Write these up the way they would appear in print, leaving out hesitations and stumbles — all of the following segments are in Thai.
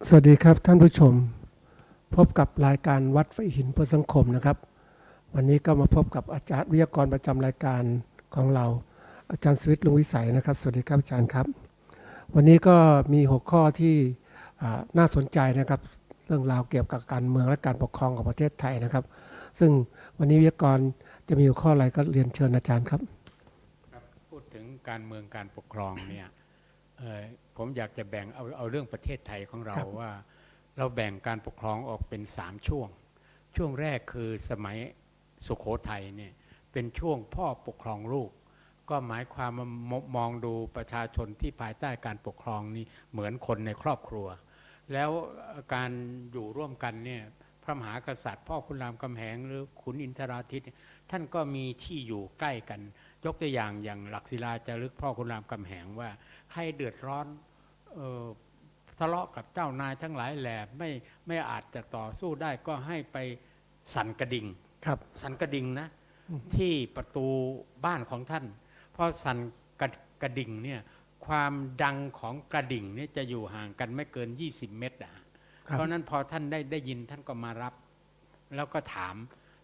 สวัสดีครับท่านผู้ชมพบกับรายการวัดไฟหินเพื่อสังคมนะครับวันนี้ก็มาพบกับอาจารย์วิทยากรประจำรายการของเราอาจารย์สวิทย์ลุงวิสัยนะครับสวัสดีครับอาจารย์ครับวันนี้ก็มีหัวข้อที่น่าสนใจนะครับเรื่องราวเกี่ยวกับการเมืองและการปกครองของประเทศไทยนะครับซึ่งวันนี้วิทยากรจะมีหัวข้ออะไรก็เรียนเชิญอาจารย์ครับพูดถึงการเมืองการปกครองเนี่ยผมอยากจะแบ่งเอาเรื่องประเทศไทยของเราว่าเราแบ่งการปกครองออกเป็น3ช่วงแรกคือสมัยสุโขทัยเนี่ยเป็นช่วงพ่อปกครองลูกก็หมายความมองดูประชาชนที่ภายใต้การปกครองนี้เหมือนคนในครอบครัวแล้วการอยู่ร่วมกันเนี่ยพระมหากษัตริย์พ่อขุนรามคำแหงหรือขุนอินทราทิตย์ท่านก็มีที่อยู่ใกล้กันยกตัวอย่างหลักศิลาจารึกพ่อขุนรามคำแหงว่าให้เดือดร้อนทะเลาะกับเจ้านายทั้งหลายแหล่ไม่อาจจะต่อสู้ได้ก็ให้ไปสั่นกระดิ่งครับสั่นกระดิ่งนะที่ประตูบ้านของท่านพอสั่นกระดิ่งเนี่ยความดังของกระดิ่งเนี่ยจะอยู่ห่างกันไม่เกิน20 เมตรเพราะนั้นพอท่านได้ยินท่านก็มารับแล้วก็ถาม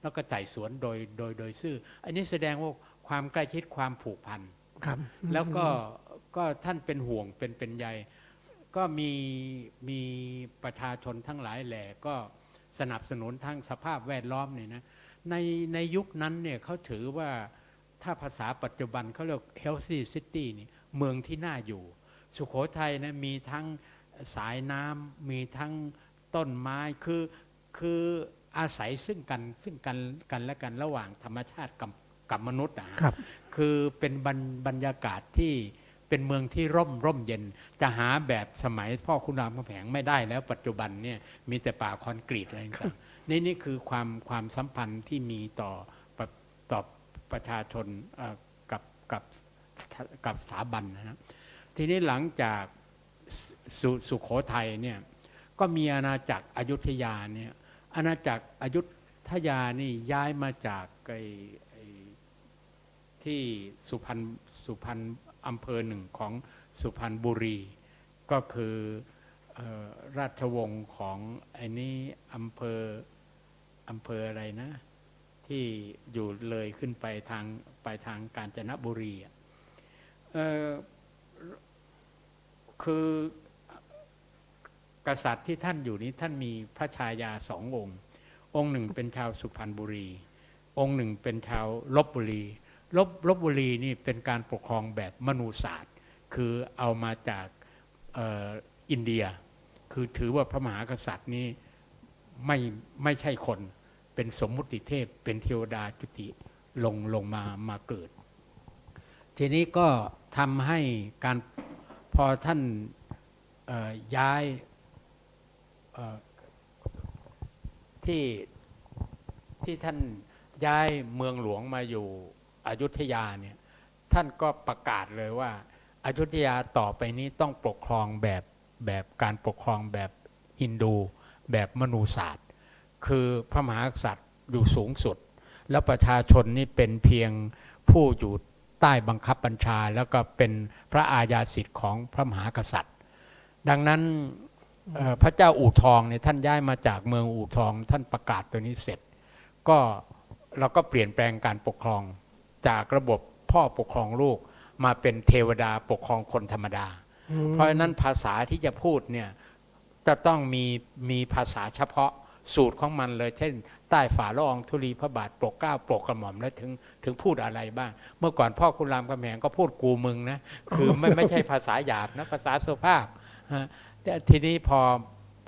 แล้วก็ไต่สวนโดยซื่ออันนี้แสดงว่าความใกล้ชิดความผูกพันครับแล้วก็ท่านเป็นห่วงเป็นใยก็มีประชาชนทั้งหลายแหล่ก็สนับสนุนทั้งสภาพแวดล้อมเนี่ยนะในยุคนั้นเนี่ยเขาถือว่าถ้าภาษาปัจจุบันเขาเรียก healthy city นี่เมืองที่น่าอยู่สุโขทัยนะมีทั้งสายน้ำมีทั้งต้นไม้คืออาศัยซึ่งกันและกันระหว่างธรรมชาติกับมนุษย์คือเป็นบรรยากาศที่เป็นเมืองที่ร่มเย็นจะหาแบบสมัยพ่อขุนรามคำแหงไม่ได้แล้วปัจจุบันเนี่ยมีแต่ป่าคอนกรีตอะไรต่างๆนี่คือความสัมพันธ์ที่มีต่อประชาชนกับสถาบันนะครับทีนี้หลังจากสุโขทัยเนี่ยก็มีอาณาจักรอยุธยาเนี่ยอาณาจักรอยุธยานี่ย้ายมาจากที่สุพรรณอำเภอหนึ่งของสุพรรณบุรีก็คือราชวงศ์ของไอ้นี้อำเภออะไรนะที่อยู่เลยขึ้นไปทางกาญจนบุรีคือกษัตริย์ที่ท่านอยู่นี้ท่านมีพระชายา2 องค์หนึ่งเป็นชาวสุพรรณบุรีองค์หนึ่งเป็นชาวลพบุรีลพบุรีนี่เป็นการปกครองแบบมนูศาสตร์คือเอามาจากอินเดียคือถือว่าพระมหากษัตริย์นี้ไม่ใช่คนเป็นสมมุติเทพเป็นเทวดาจุติลงมาเกิดทีนี้ก็ทำให้การพอท่านย้ายที่ท่านย้ายเมืองหลวงมาอยู่อยุธยาเนี่ยท่านก็ประกาศเลยว่าอยุธยาต่อไปนี้ต้องปกครองแบบการปกครองแบบฮินดูแบบมนูศาสตร์คือพระมหากษัตริย์อยู่สูงสุดแล้วประชาชนนี่เป็นเพียงผู้อยู่ใต้บังคับบัญชาแล้วก็เป็นพระอาญาสิทธิ์ของพระมหากษัตริย์ดังนั้นพระเจ้าอู่ทองเนี่ยท่านย้ายมาจากเมืองอู่ทองท่านประกาศตัวนี้เสร็จก็เราก็เปลี่ยนแปลงการปกครองจากระบบพ่อปกครองลูกมาเป็นเทวดาปกครองคนธรรมดาเพราะฉะนั้นภาษาที่จะพูดเนี่ยจะต้องมีภาษาเฉพาะสูตรของมันเลยเช่นใต้ฝ่าละอองธุลีพระบาทโปรดเกล้าโปรดกระหม่อมแล้วถึงพูดอะไรบ้างเมื่อก่อนพ่อขุนรามคำแหงก็พูดกูมึงนะคือไม่ใช่ภาษาหยาบนะภาษาสุภาพแต่ทีนี้พอ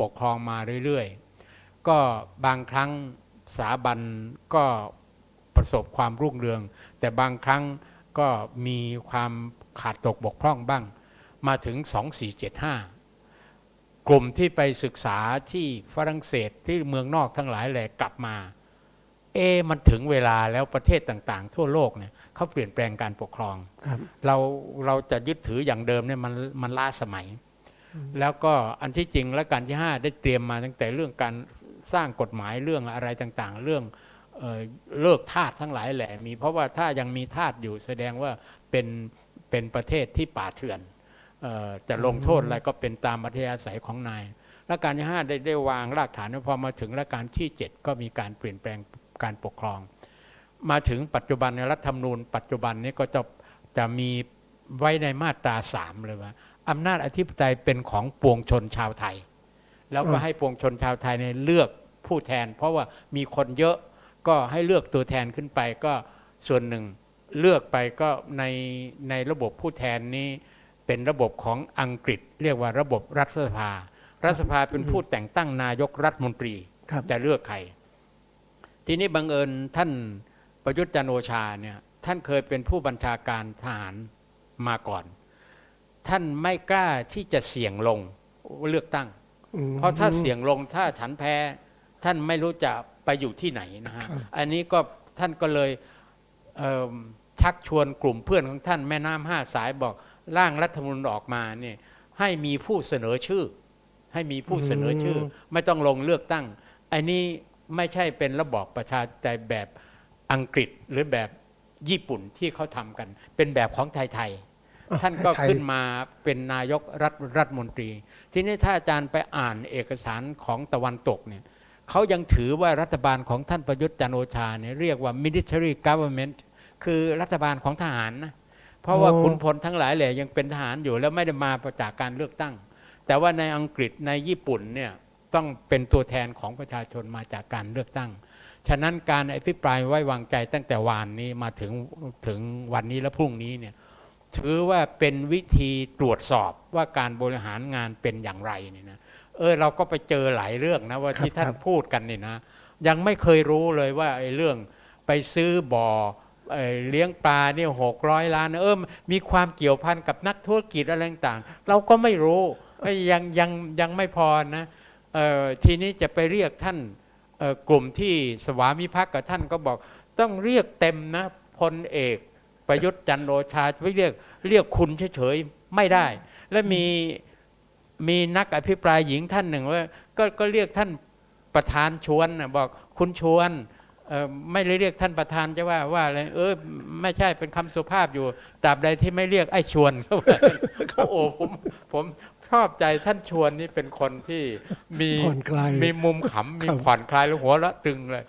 ปกครองมาเรื่อยๆก็บางครั้งสถาบันก็ประสบความรุ่งเรืองแต่บางครั้งก็มีความขาดตกบกพร่องบ้างมาถึง2475กลุ่มที่ไปศึกษาที่ฝรั่งเศสที่เมืองนอกทั้งหลายแหละกลับมามันถึงเวลาแล้วประเทศต่างๆทั่วโลกเนี่ยเขาเปลี่ยนแปลงการปกครองเราจะยึดถืออย่างเดิมเนี่ยมันล้าสมัยแล้วก็อันที่จริงและการที่5ได้เตรียมมาตั้งแต่เรื่องการสร้างกฎหมายเรื่องอะไรต่างๆเรื่องเลิกทาสทั้งหลายแหละมีเพราะว่าถ้ายังมีทาสอยู่แสดงว่าเป็นประเทศที่ป่าเถื่อนจะลงโทษอะไรก็เป็นตามอัธยาศัยของนาย รัชกาลที่ 5ได้วางรากฐานพอมาถึงรัชกาลที่ 7ก็มีการเปลี่ยนแปลงการปกครองมาถึงปัจจุบันในรัฐธรรมนูญปัจจุบันนี้ก็จะมีไว้ในมาตรา 3เลยว่าอำนาจอธิปไตยเป็นของปวงชนชาวไทยแล้วก็ให้ปวงชนชาวไทยเนี่ยเลือกผู้แทนเพราะว่ามีคนเยอะก็ให้เลือกตัวแทนขึ้นไปก็ส่วนหนึ่งเลือกไปก็ในระบบผู้แทนนี้เป็นระบบของอังกฤษเรียกว่าระบบรัฐสภารัฐสภาเป็นผู้แต่งตั้งนายกรัฐมนตรีจะเลือกใครทีนี้บังเอิญท่านประยุทธ์จันทร์โอชาเนี่ยท่านเคยเป็นผู้บัญชาการทหารมาก่อนท่านไม่กล้าที่จะเสี่ยงลงเลือกตั้งเพราะถ้าเสี่ยงลงถ้าฉันแพ้ท่านไม่รู้จะไปอยู่ที่ไหนนะฮะอันนี้ก็ท่านก็เลยชักชวนกลุ่มเพื่อนของท่านแม่น้ำ5 สายบอกร่างรัฐธรรมนูญออกมาเนี่ยให้มีผู้เสนอชื่อให้มีผู้เสนอชื่อไม่ต้องลงเลือกตั้งอันนี้ไม่ใช่เป็นระบอบประชาธิปไตยแบบอังกฤษหรือแบบญี่ปุ่นที่เขาทำกันเป็นแบบของไทยๆท่านก็ขึ้นมาเป็นนายกรัฐมนตรีทีนี้ถ้าอาจารย์ไปอ่านเอกสารของตะวันตกเนี่ยเขายังถือว่ารัฐบาลของท่านประยุทธ์จันทร์โอชาเนี่ยเรียกว่า military government คือรัฐบาลของทหารนะเพราะว่าขุนพลทั้งหลายแหล่ยังเป็นทหารอยู่แล้วไม่ได้มาจากการเลือกตั้งแต่ว่าในอังกฤษในญี่ปุ่นเนี่ยต้องเป็นตัวแทนของประชาชนมาจากการเลือกตั้งฉะนั้นการอภิปรายไว้วางใจตั้งแต่วานนี้มาถึงวันนี้และพรุ่งนี้เนี่ยถือว่าเป็นวิธีตรวจสอบว่าการบริหารงานเป็นอย่างไรเนี่ยนะเราก็ไปเจอหลายเรื่องนะว่าที่ท่านพูดกันนี่นะยังไม่เคยรู้เลยว่าไอ้เรื่องไปซื้อบ่อเลี้ยงปลาเนี่ย600 ล้านมีความเกี่ยวพันกับนักธุรกิจอะไรต่างเราก็ไม่รู้ยังไม่พอนะทีนี้จะไปเรียกท่านกลุ่มที่สวามิภักดิ์กับท่านก็บอกต้องเรียกเต็มนะพลเอกประยุทธ์จันทร์โอชาไม่เรียกคุณเฉยๆไม่ได้และมีนักอภิปรายหญิงท่านหนึ่งว่าก็เรียกท่านประธานชวนนะบอกคุณชวนไม่ได้เรียกท่านประธานจะว่าอะไรไม่ใช่เป็นคำสุภาพอยู่ตราบใดที่ไม่เรียกไอ้ชวนเขาโอ้ผมชอบใจท่านชวนนี่เป็นคนที่มีมุมขำมีผ่อนคลายแล้วหัวเราะตึงเลย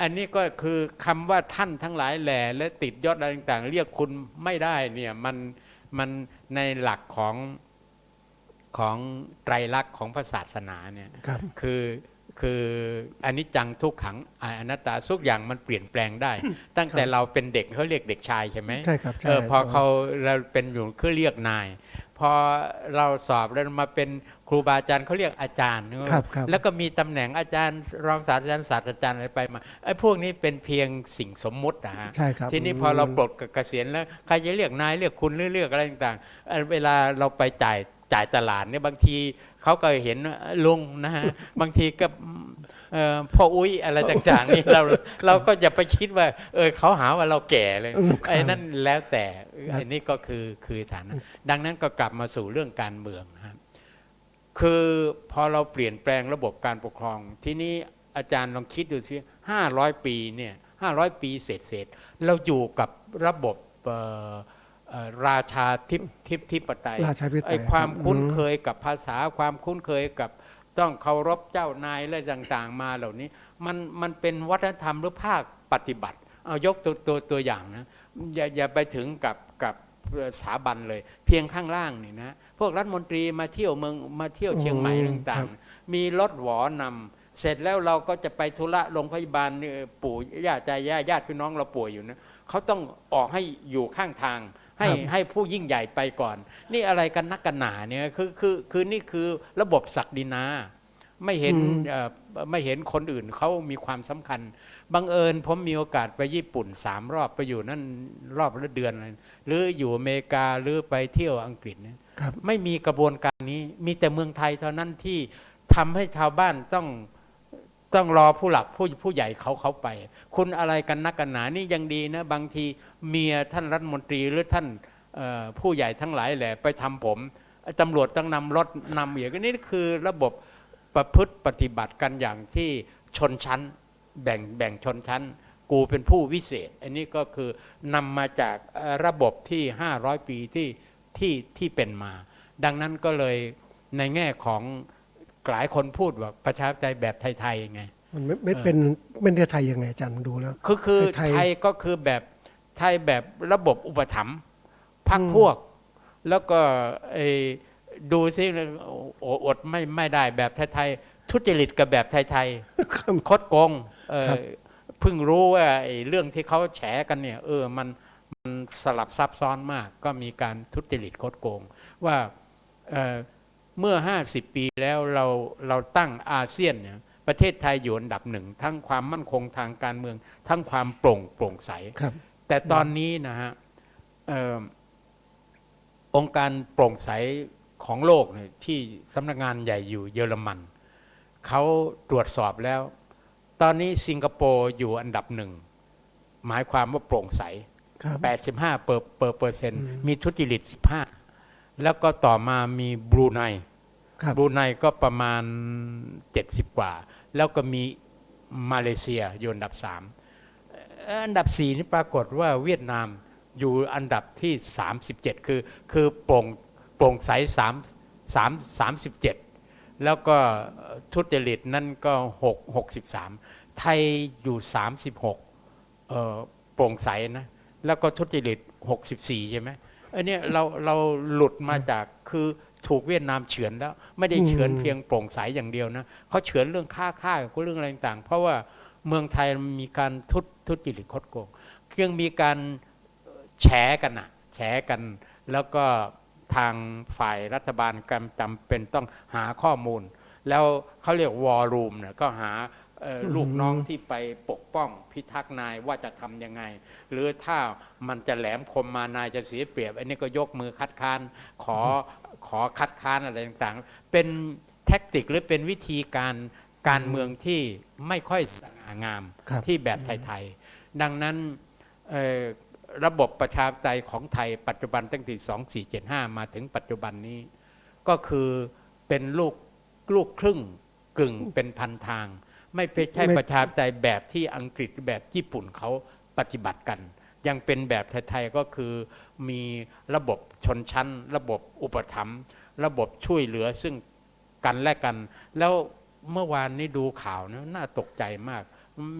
อันนี้ก็คือคำว่าท่านทั้งหลายแหล่และติดยศอะไรต่างๆเรียกคุณไม่ได้เนี่ยมันในหลักของไตรลักษณ์ของพระศาสนาเนี่ยคืออนิจจังทุกขังอนัตตาทุกอย่างมันเปลี่ยนแปลงได้ตั้งแต่เราเป็นเด็กเขาเรียกเด็กชายใช่ไหมใช่ครับพอเราเป็นอยู่เขาเรียกนายพอเราสอบแล้วมาเป็นครูบาอาจารย์เขาเรียกอาจารย์แล้วก็มีตำแหน่งอาจารย์รองศาสตราจารย์ศาสตราจารย์อะไรไปมาไอ้พวกนี้เป็นเพียงสิ่งสมมุตินะฮะทีนี้พอเราปลดเกษียณแล้วใครจะเรียกนายเรียกคุณหรือเรียกอะไรต่างๆเวลาเราไปจ่ายตลาดเนี่ยบางทีเขาก็เห็นลุงนะฮะบางทีก็พ่ออุ้ยอะไรต่างๆนี่เราก็อย่าไปคิดว่าเขาหาว่าเราแก่เลยไอ้นั่นแล้วแต่อันนี้ก็คือฐานะดังนั้นก็กลับมาสู่เรื่องการเมืองครับคือพอเราเปลี่ยนแปลงระบบการปกครองที่นี้อาจารย์ลองคิดดูสิ500 ปีเนี่ย500 ปีเศษเราอยู่กับระบบราชาธิปไตยไอ้ความคุ้นเคยกับภาษาความคุ้นเคยกับต้องเคารพเจ้านายอะไรต่างๆมาเหล่านี้มันเป็นวัฒนธรรมหรือภาคปฏิบัติเอายกตัวอย่างนะอย่าไปถึงกับสถาบันเลยเพียงข้างล่างนี่นะพวกรัฐมนตรีมาเที่ยวเมืองมาเที่ยวเชียงใหม่ต่างๆมีรถหวอนำเสร็จแล้วเราก็จะไปธุระโรงพยาบาลปู่ย่าใจญาติพี่น้องเราป่วยอยู่นะเขาต้องออกให้อยู่ข้างทางให้ผู้ยิ่งใหญ่ไปก่อนนี่อะไรกันนักกันหนาเนี่ยคือนี่คือระบบศักดินาไม่เห็นคนอื่นเขามีความสำคัญบังเอิญผมมีโอกาสไปญี่ปุ่น3 รอบไปอยู่นั่นรอบละเดือนหรืออยู่อเมริกาหรือไปเที่ยวอังกฤษเนี่ยไม่มีกระบวนการนี้มีแต่เมืองไทยเท่านั้นที่ทำให้ชาวบ้านต้องรอผู้หลักผู้ใหญ่เขาไปคุณอะไรกันนักกันหนานี่ยังดีนะบางทีเมียท่านรัฐมนตรีหรือท่านผู้ใหญ่ทั้งหลายแหละไปทำผมตำรวจต้องนำรถนำอย่างนี้คือระบบประพฤติปฏิบัติกันอย่างที่ชนชั้นแบ่งชนชั้นกูเป็นผู้วิเศษอันนี้ก็คือนำมาจากระบบที่500 ปีที่เป็นมาดังนั้นก็เลยในแง่ของ หลายคนพูดว่าประชาธิปไตยแบบไทยๆไง มันไม่เป็นไม่ได้ไทยยังไงอาจารย์ดูแล้ว คือ ไทย ไทยก็คือแบบไทยแบบระบบอุปถัมภ์พรรคพวก แล้วก็ดูซิอดไม่ได้แบบไทยๆทุจริตกับแบบไทยๆคดโกงครับ เพิ่งรู้ว่าเรื่องที่เขาแฉกันเนี่ยมันสลับซับซ้อนมากก็มีการทุจริตคดโกงว่าเมื่อ50 ปีแล้วเราตั้งอาเซียนเนี่ยประเทศไทยอยู่อันดับหนึ่งทั้งความมั่นคงทางการเมืองทั้งความโปร่งใส ครับ แต่ตอนนี้นะฮะองค์การโปร่งใสของโลกเนี่ยที่สำนักงานใหญ่อยู่เยอรมันเขาตรวจสอบแล้ว ตอนนี้สิงคโปร์อยู่อันดับหนึ่งหมายความว่าโปร่งใส ครับ 85%เปอร์เซ็นต์มีทุจริต15แล้วก็ต่อมามีบรูไน ครับ บรูไนก็ประมาณ70กว่าแล้วก็มีมาเลเซียอยู่อันดับ3อันดับ4นี่ปรากฏว่าเวียดนามอยู่อันดับที่37คือโปร่งใส37แล้วก็ทุจริตนั่นก็63ไทยอยู่36โปร่งใสนะแล้วก็ทุจริต64ใช่ไหมอันนี้เราหลุดมาจากคือถูกเวียดนามเฉือนแล้วไม่ได้เฉือนเพียงโปร่งใสอย่างเดียวนะเขาเฉือนเรื่องค่าเรื่องอะไรต่างๆเพราะว่าเมืองไทยมีการทุจริตคดโกงยังมีการแฉกันแล้วก็ทางฝ่ายรัฐบาลกำจำเป็นต้องหาข้อมูลแล้วเขาเรียกวอลลุ่มเนี่ยก็หาลูกน้องที่ไปปกป้องพิทักษ์นายว่าจะทำยังไงหรือถ้ามันจะแหลมคมมานายจะเสียเปรียบอันนี้ก็ยกมือคัดค้านขอคัดค้านอะไรต่างๆเป็นแท็กติกหรือเป็นวิธีการเมืองที่ไม่ค่อยสง่างามที่แบบไทยๆดังนั้นระบบประชาธิปไตยของไทยปัจจุบันตั้งแต่2475มาถึงปัจจุบันนี้ก็คือเป็นลูกครึ่งกึ่งเป็นพันทางไม่ใช่ประชาธิปไตยแบบที่อังกฤษแบบญี่ปุ่นเขาปฏิบัติกันยังเป็นแบบไทยๆก็คือมีระบบชนชั้นระบบอุปถัมภ์ระบบช่วยเหลือซึ่งกันและกันแล้วเมื่อวานนี้ดูข่าวนะน่าตกใจมาก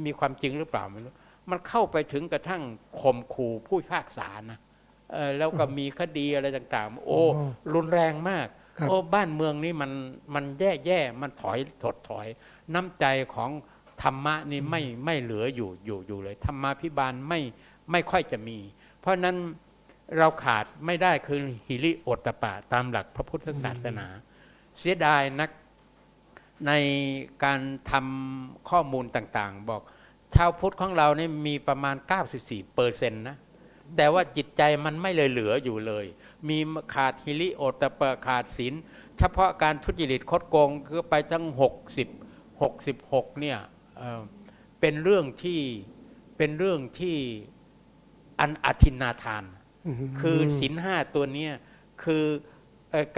มีความจริงหรือเปล่าไม่รู้มันเข้าไปถึงกระทั่งข่มขู่ผู้พิพากษานะแล้วก็มีคดีอะไรต่างๆโอ้รุนแรงมากโอ้บ้านเมืองนี้มันแย่มันถดถอยน้ำใจของธรรมะนี่ไม่เหลืออยู่เลยธรรมาภิบาลไม่ค่อยจะมีเพราะนั้นเราขาดไม่ได้คือหิริโอตตัปปะตามหลักพระพุทธศาสนาเสียดายนักในการทำข้อมูลต่างๆบอกชาวพุทธของเราเนี่ยมีประมาณ 94% นะแต่ว่าจิตใจมันไม่เลยเหลืออยู่เลยมีขาดหิริโอตตัปปะขาดศีลเฉพาะการทุจริตคดโกงคือไปทั้ง66เนี่ยเป็นเรื่องที่อันอทินนาทานคือศีล5ตัวนี้คือ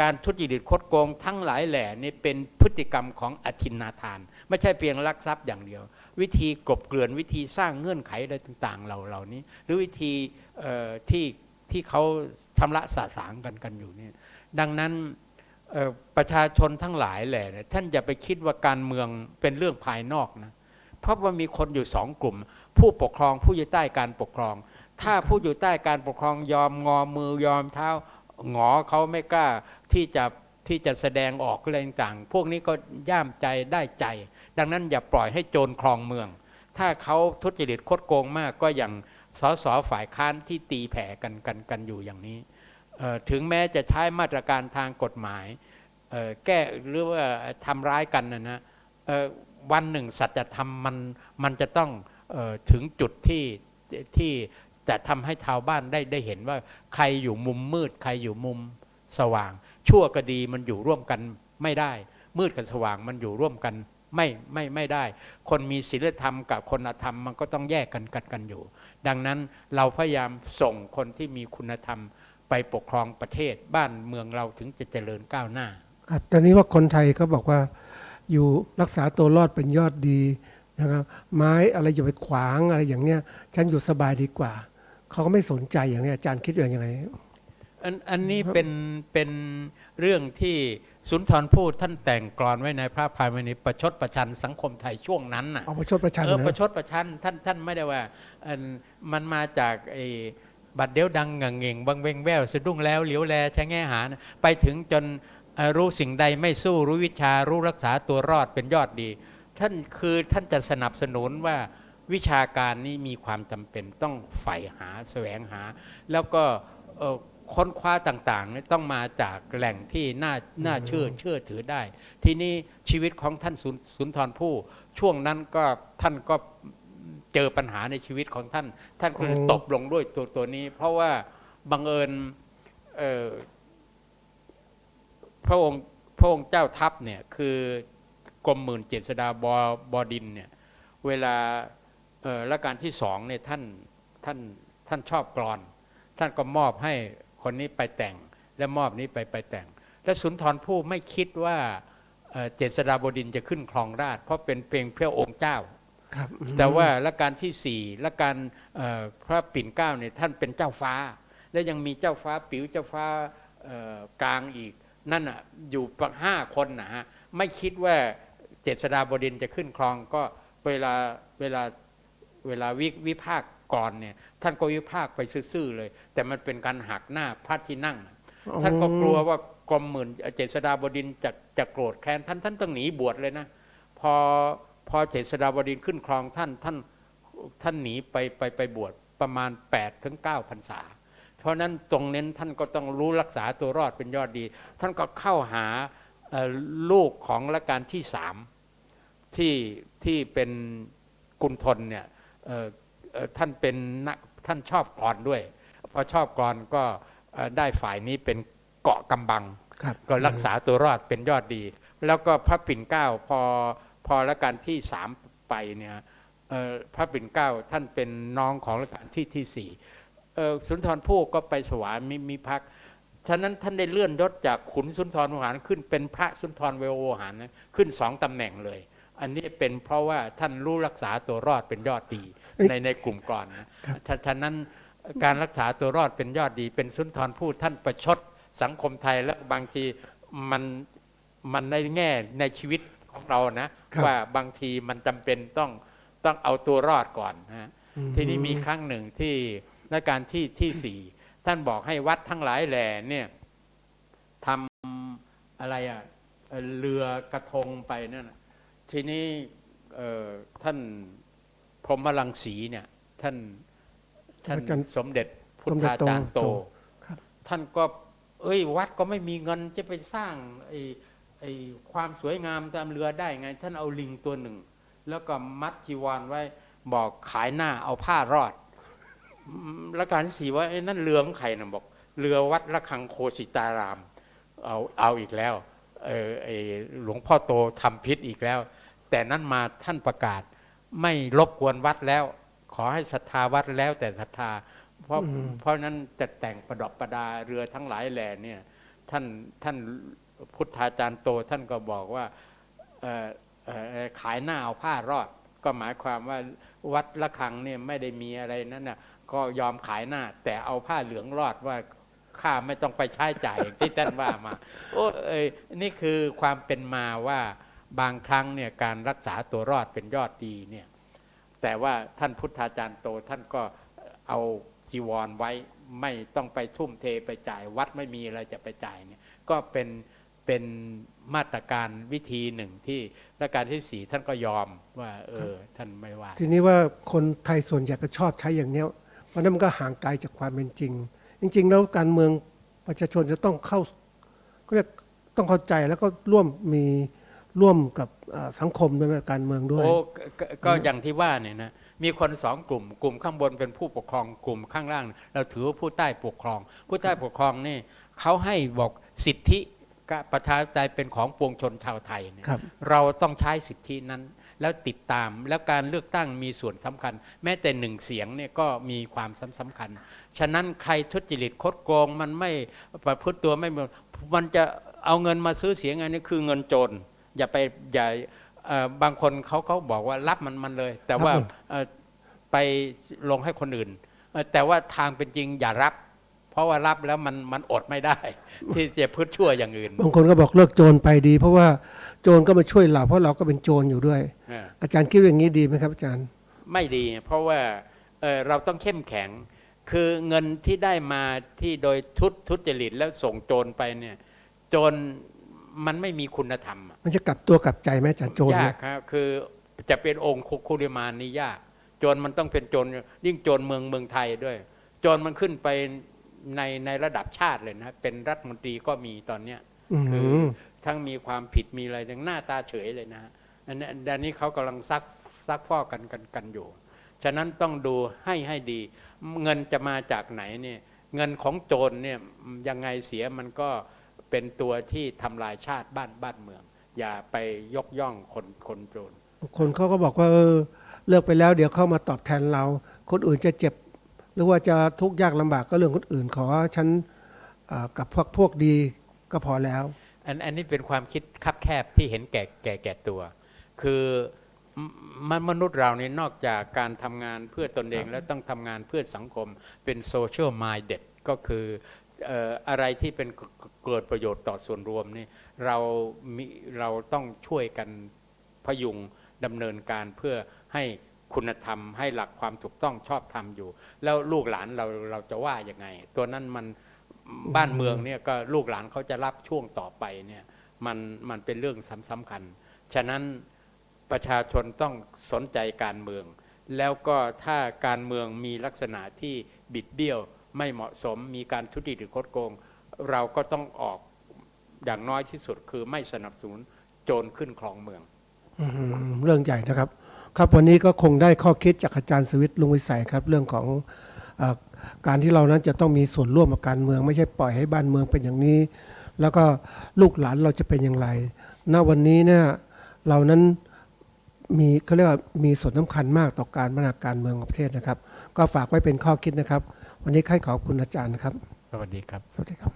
การทุจริตคดโกงทั้งหลายแหล่นี่เป็นพฤติกรรมของอทินนาทานไม่ใช่เพียงลักทรัพย์อย่างเดียววิธีกลบเกลื่อนวิธีสร้างเงื่อนไขอะไรต่างๆเหล่านี้หรือวิธีที่เขาชำระสะสางกันอยู่นี่ดังนั้นประชาชนทั้งหลายแหละท่านอย่าไปคิดว่าการเมืองเป็นเรื่องภายนอกนะเพราะว่ามีคนอยู่2 กลุ่มผู้ปกครองผู้อยู่ใต้การปกครองถ้าผู้อยู่ใต้การปกครองยอมงอมือยอมเท้าหงอเขาไม่กล้าที่จะแสดงออกอะไรต่างๆพวกนี้ก็ย่ามใจได้ใจดังนั้นอย่าปล่อยให้โจรครองเมืองถ้าเขาทุจริตคดโกงมากก็อย่างสสฝ่ายค้านที่ตีแผ่กันอยู่อย่างนี้ถึงแม้จะใช้มาตรการทางกฎหมายแก้หรือว่าทำร้ายกันนะวันหนึ่งสัจธรรมมันจะต้องถึงจุดที่จะทำให้ชาวบ้านได้เห็นว่าใครอยู่มุมมืดใครอยู่มุมสว่างชั่วกับดีมันอยู่ร่วมกันไม่ได้มืดกับสว่างมันอยู่ร่วมกันไม่ได้คนมีศีลธรรมกับคนอธรรมมันก็ต้องแยกกันอยู่ดังนั้นเราพยายามส่งคนที่มีคุณธรรมไปปกครองประเทศบ้านเมืองเราถึงจะเจริญก้าวหน้าครับตอนนี้ว่าคนไทยก็บอกว่าอยู่รักษาตัวรอดเป็นยอดดีนะครับไม้อะไรอย่าไปขวางอะไรอย่างเนี้ยฉันอยู่สบายดีกว่าเขาก็ไม่สนใจอย่างนี้อาจารย์คิดอย่างไรอันนี้เป็นเรื่องที่ สุนทรภู่ท่านแต่งกลอนไว้ในพระพายมณีประชดประชันสังคมไทยช่วงนั้นน่ะ เอาประชดประชัน ป นะ ระชดประชันท่านไม่ได้ว่ามันมาจากไอ้บัดเดียวดังงังเง่งบังเวงแววสะดุ้งแล้วเหลียวแลชะแง่หานะไปถึงจนรู้สิ่งใดไม่สู้รู้วิชารู้รักษาตัวรอดเป็นยอดดีท่านจะสนับสนุนว่าวิชาการนี้มีความจำเป็นต้องใฝ่หาแสวงหา แล้วก็ค้นคว้าต่างๆนี่ต้องมาจากแหล่งที่น่าเชื่อถือได้ ทีนี้ชีวิตของท่านสุนทรภู่ช่วงนั้นก็ท่านก็เจอปัญหาในชีวิตของท่านก็เลยตกลงด้วยตัวนี้ เพราะว่าบังเอิญพระองค์เจ้าทัพเนี่ยคือกรมหมื่นเจษฎาบดินทร์เนี่ยเวลารัชกาลที่สองเนี่ยท่านชอบกลอน ท่านก็มอบให้คนนี้ไปแต่งและมอบนี้ไปแต่ง และสุนทรภู่ไม่คิดว่าเจษฎาบดินทร์จะขึ้นครองราชย์เพราะเป็นเพียงพระองค์เจ้า แต่ว่ารัชกาลที่สี่รัชกาลพระปิ่นเกล้าเนี่ยท่านเป็นเจ้าฟ้า และยังมีเจ้าฟ้าปิ๋วเจ้าฟ้ากลางอีกนั่นอ่ะอยู่5 คนนะฮะไม่คิดว่าเจษฎาบดินทร์จะขึ้นครองก็เวลาวิพากษ์ก่อนเนี่ยท่านก็วิพากษ์ไปซื่อๆเลยแต่มันเป็นการหักหน้าพระที่นั่งท่านก็กลัวว่ากรมหมื่นเจษฎาบดินทร์จะโกรธแค้นท่านต้องหนีบวชเลยนะพอเจษฎาบดินทร์ขึ้นครองท่านหนีไปบวชประมาณ8 ถึง 9 พรรษาเพราะนั้นตรงนั้นท่านก็ต้องรู้รักษาตัวรอดเป็นยอดดีท่านก็เข้าหาลูกของรัชกาลที่3ที่เป็นกุณฑลเนี่ยท่านชอบกลอนด้วยพอชอบกลอนก็ได้ฝ่ายนี้เป็นเกาะกำบังก็รักษาตัวรอดเป็นยอดดี แล้วก็พระปิ่นเกล้าพอรัชกาลที่3ไปเนี่ยพระปิ่นเกล้าท่านเป็นน้องของรัชกาลที่4สุนทรภู่ก็ไปสวามิภักดิ์ฉะนั้นท่านได้เลื่อนยศจากขุนสุนทรโวหารขึ้นเป็นพระสุนทรเวโวหารนะขึ้น2 ตำแหน่งเลยอันนี้เป็นเพราะว่าท่านรู้รักษาตัวรอดเป็นยอดดีในกลุ่มกลอนนะฉะนั้นการรักษาตัวรอดเป็นยอดดีเป็นสุนทรภู่ท่านประชดสังคมไทยและบางทีมันในแง่ในชีวิตของเรานะว่าบางทีมันจำเป็นต้องเอาตัวรอดก่อนนะทีนี้มีครั้งหนึ่งที่รัชกาลที่4ท่านบอกให้วัดทั้งหลายแหล่เนี่ยทำอะไรเรือกระทงไปนั่นทีนี้ท่านพรหมรังสีเนี่ยท่านสมเด็จพุทธาจารย์โตท่านก็วัดก็ไม่มีเงินจะไปสร้างไอ้ความสวยงามตามเรือได้ไงท่านเอาลิงตัวหนึ่งแล้วก็มัดจีวรไว้บอกขายหน้าเอาผ้ารอดรัชกาลที่4ว่านั่นเรือของใครนะบอกเรือวัดระฆังโคสิตารามเอาอีกแล้วหลวงพ่อโตทำพิษอีกแล้วแต่นั้นมาท่านประกาศไม่รบกวนวัดแล้วขอให้ศรัทธาวัดแล้วแต่ศรัทธาเพราะนั้นจะแต่งประดับประดาเรือทั้งหลายแหล่เนี่ยท่านพุทธาจารย์โตท่านก็บอกว่าขายหน้าเอาผ้ารอดก็หมายความว่าวัดระฆังเนี่ยไม่ได้มีอะไรนั้นน่ะก็ยอมขายหน้าแต่เอาผ้าเหลืองรอดว่าข้าไม่ต้องไปใช้จ่ายอย่างที่ท่านว่ามานี่คือความเป็นมาว่าบางครั้งเนี่ยการรักษาตัวรอดเป็นยอดดีเนี่ยแต่ว่าท่านพุทธาจารย์โตท่านก็เอาจีวรไว้ไม่ต้องไปทุ่มเทไปจ่ายวัดไม่มีอะไรจะไปจ่ายเนี่ยก็เป็นมาตรการวิธีหนึ่งที่รัชกาลที่4ท่านก็ยอมว่าท่านไม่ว่าทีนี้ว่าคนไทยส่วนใหญ่ก็ชอบใช้อย่างนี้เพราะนั้นมันก็ห่างไกลจากความเป็นจริงจริงๆแล้วการเมืองประชาชนจะต้องก็เรียกต้องเข้าใจแล้วก็ร่วมกับสังคมด้วยการเมืองด้วยก็อย่างที่ว่าเนี่ยนะมีคน2 กลุ่มข้างบนเป็นผู้ปกครองกลุ่มข้างล่างเราถือว่าผู้ใต้ปกครองผู้ใต้ปกครองนี่เขาให้บอกสิทธิประชาธิปไตยเป็นของปวงชนชาวไทยเนี่ยเราต้องใช้สิทธินั้นแล้วติดตามแล้วการเลือกตั้งมีส่วนสำคัญแม้แต่1 เสียงเนี่ยก็มีความสำคัญฉะนั้นใครทุจริตคดโกงมันไม่ประพฤติตัวไม่มันจะเอาเงินมาซื้อเสียงอันนี้คือเงินโจรอย่าบางคนเขาบอกว่ารับมันเลยแต่ว่าไปลงให้คนอื่นแต่ว่าทางเป็นจริงอย่ารับ เพราะว่ารับแล้วมันอดไม่ได้ ที่จะพูดชั่วอย่างอื่น บางคนก็บอกเลิกโจรไปดี เพราะว่าโจรก็มาช่วยเราเพราะเราก็เป็นโจรอยู่ด้วย เออ อาจารย์คิดว่าอย่างนี้ดีไหมครับอาจารย์ ไม่ดี เพราะว่าเราต้องเข้มแข็ง คือเงินที่ได้มาที่โดยทุจริตแล้วส่งโจรไปเนี่ยโจรมันไม่มีคุณธรรมอะ มันจะกลับตัวกลับใจไหมอาจารย์โจร ยา เนี่ ก ย ครับคือจะเป็นองค์คุริมานนี่ยาก โจรมันต้องเป็นโจรยิ่งโจรเมืองไทยด้วย โจรมันขึ้นไปในระดับชาติเลยนะเป็นรัฐมนตรีก็มีตอนเนี้ย อื คือ ม ทั้งมีความผิดมีอะไรทั้งหน้าตาเฉยเลยนะอันนี้เขากำลังซักฟอกกันอยู่ ฉะนั้นต้องดูให้ดี เงินจะมาจากไหนเนี่ยเงินของโจรเนี่ยยังไงเสียมันก็เป็นตัวที่ทำลายชาติบ้านเมือง อย่าไปยกย่องคนโจร คนเขาก็บอกว่าเลิกไปแล้วเดี๋ยวเข้ามาตอบแทนเรา คนอื่นจะเจ็บ หรือว่าจะทุกข์ยากลำบากก็เรื่องคนอื่นขอฉันกับพวกดีก็พอแล้ว อันนี้เป็นความคิดคับแคบที่เห็นแก่ตัว คือมนุษย์เราเนี่ยนอกจากการทำงานเพื่อตนเองแล้วต้องทำงานเพื่อสังคมเป็นโซเชียลมายเด็ดก็คืออะไรที่เป็นเกิดประโยชน์ต่อส่วนรวมนี่เราต้องช่วยกันพยุงดำเนินการเพื่อให้คุณธรรมให้หลักความถูกต้องชอบธรรมอยู่ แล้วลูกหลานเราจะว่ายังไง ตัวนั้นมันบ้านเมืองเนี่ยก็ลูกหลานเขาจะรับช่วงต่อไปเนี่ยมันเป็นเรื่องสำคัญ ฉะนั้นประชาชนต้องสนใจการเมือง แล้วก็ถ้าการเมืองมีลักษณะที่บิดเบี้ยวไม่เหมาะสมมีการทุจริตหรือคดโกง เราก็ต้องออกอย่างน้อยที่สุดคือไม่สนับสนุนโจรขึ้นครองเมือง เรื่องใหญ่นะครับ ครับวันนี้ก็คงได้ข้อคิดจากอาจารย์สวิทย์ลุงวิสัยครับ เรื่องของการที่เรานั้นจะต้องมีส่วนร่วมกับการเมือง ไม่ใช่ปล่อยให้บ้านเมืองเป็นอย่างนี้ แล้วก็ลูกหลานเราจะเป็นอย่างไร ณวันนี้เนี่ยเรานั้นมีเขาเรียกว่ามีส่วนสำคัญมากต่อการพัฒนาการเมืองของประเทศนะครับ ก็ฝากไว้เป็นข้อคิดนะครับ วันนี้ขอบคุณอาจารย์นะครับ สวัสดีครับ สวัสดีครับ